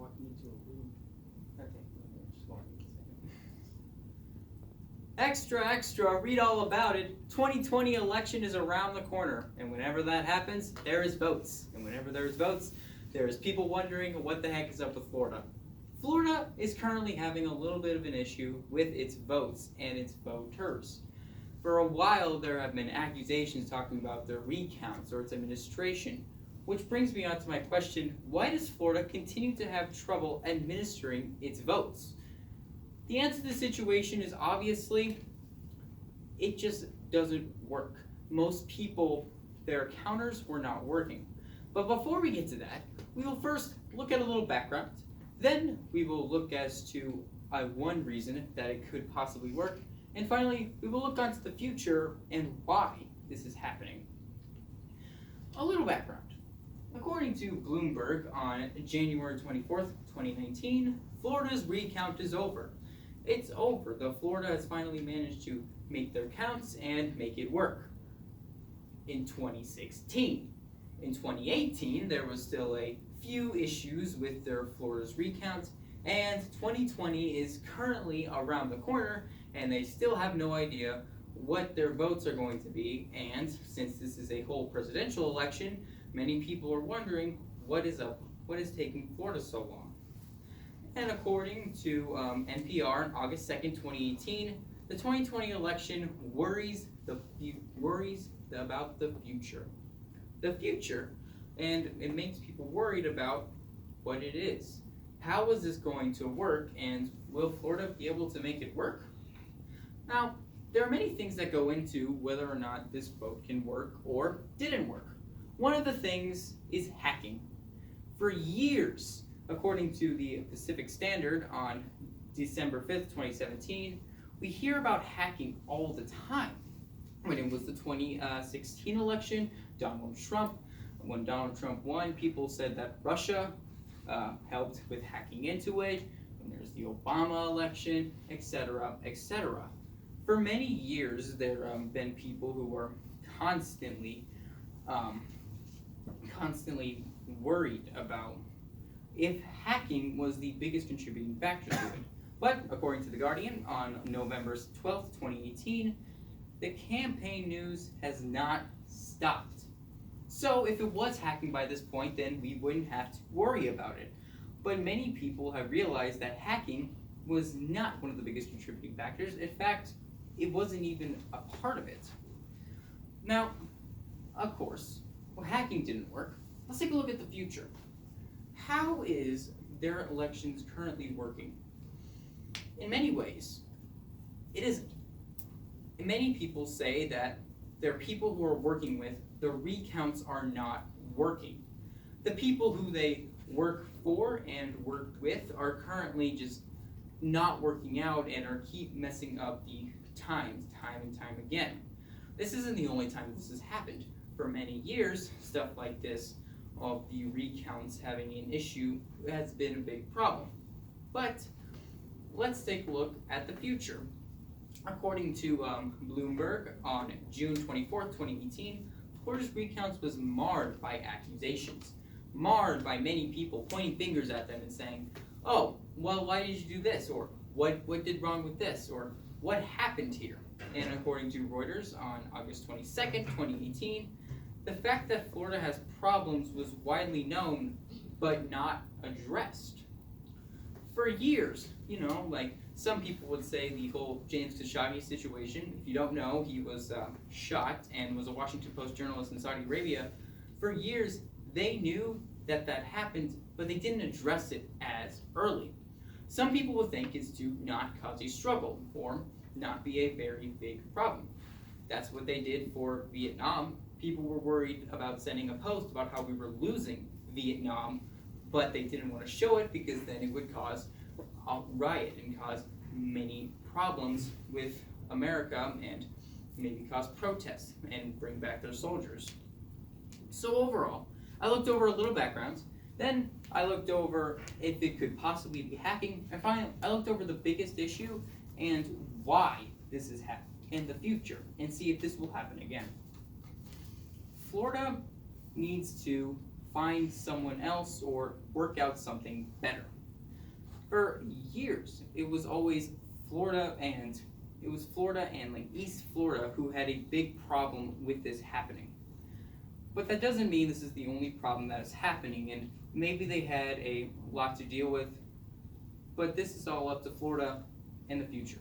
walking into a room. Okay, just walking a second. Extra, extra, read all about it. 2020 election is around the corner, and whenever that happens, there is votes. And whenever there's votes, there is people wondering what the heck is up with Florida. Florida is currently having a little bit of an issue with its votes and its voters. For a while, there have been accusations talking about their recounts or its administration, which brings me on to my question, why does Florida continue to have trouble administering its votes? The answer to the situation is obviously, it just doesn't work. Most people, their counters were not working. But before we get to that, we will first look at a little background. Then we will look as to one reason that it could possibly work. And finally, we will look onto the future and why this is happening. A little background. According to Bloomberg on January 24th, 2019, Florida's recount is over. It's over. Florida has finally managed to make their counts and make it work. In 2016. In 2018, there was still a few issues with their Florida's recount, and 2020 is currently around the corner, and they still have no idea what their votes are going to be, and since this is a whole presidential election, many people are wondering what is up, what is taking Florida so long. And according to NPR on August 2nd, 2018, the 2020 election worries about the future. The future, and it makes people worried about what it is. How is this going to work, and will Florida be able to make it work? Now, there are many things that go into whether or not this vote can work or didn't work. One of the things is hacking. For years, according to the Pacific Standard on December 5th, 2017, we hear about hacking all the time. When it was the 2016 election, when Donald Trump won, people said that Russia helped with hacking into it. When there's the Obama election, etc., etc. For many years, there have been people who were constantly worried about if hacking was the biggest contributing factor to it. But according to The Guardian, on November 12th, 2018, the campaign news has not stopped. So if it was hacking by this point, then we wouldn't have to worry about it. But many people have realized that hacking was not one of the biggest contributing factors. In fact, it wasn't even a part of it. Now, of course, hacking didn't work. Let's take a look at the future. How is their elections currently working? In many ways, it isn't. Many people say that there are people who are working with, the recounts are not working. The people who they work for and worked with are currently just not working out and are keep messing up the time and time again. This isn't the only time this has happened. For many years, stuff like this, of the recounts having an issue, has been a big problem. But let's take a look at the future. According to Bloomberg on June 24th, 2018, Florida's recounts was marred by accusations, marred by many people pointing fingers at them and saying, oh, well, why did you do this? Or what did wrong with this? Or what happened here? And according to Reuters on August 22nd, 2018, the fact that Florida has problems was widely known, but not addressed. For years, like some people would say the whole James Khashoggi situation, if you don't know, he was shot and was a Washington Post journalist in Saudi Arabia. For years, they knew that happened, but they didn't address it as early. Some people would think it's to not cause a struggle or not be a very big problem. That's what they did for Vietnam. People were worried about sending a post about how we were losing Vietnam, but they didn't want to show it because then it would cause a riot and cause many problems with America and maybe cause protests and bring back their soldiers. So overall, I looked over a little background, then I looked over if it could possibly be hacking, and finally I looked over the biggest issue and why this is happening in the future and see if this will happen again. Florida needs to find someone else or work out something better. For years, it was always Florida and like East Florida who had a big problem with this happening. But that doesn't mean this is the only problem that is happening, and maybe they had a lot to deal with, but this is all up to Florida in the future.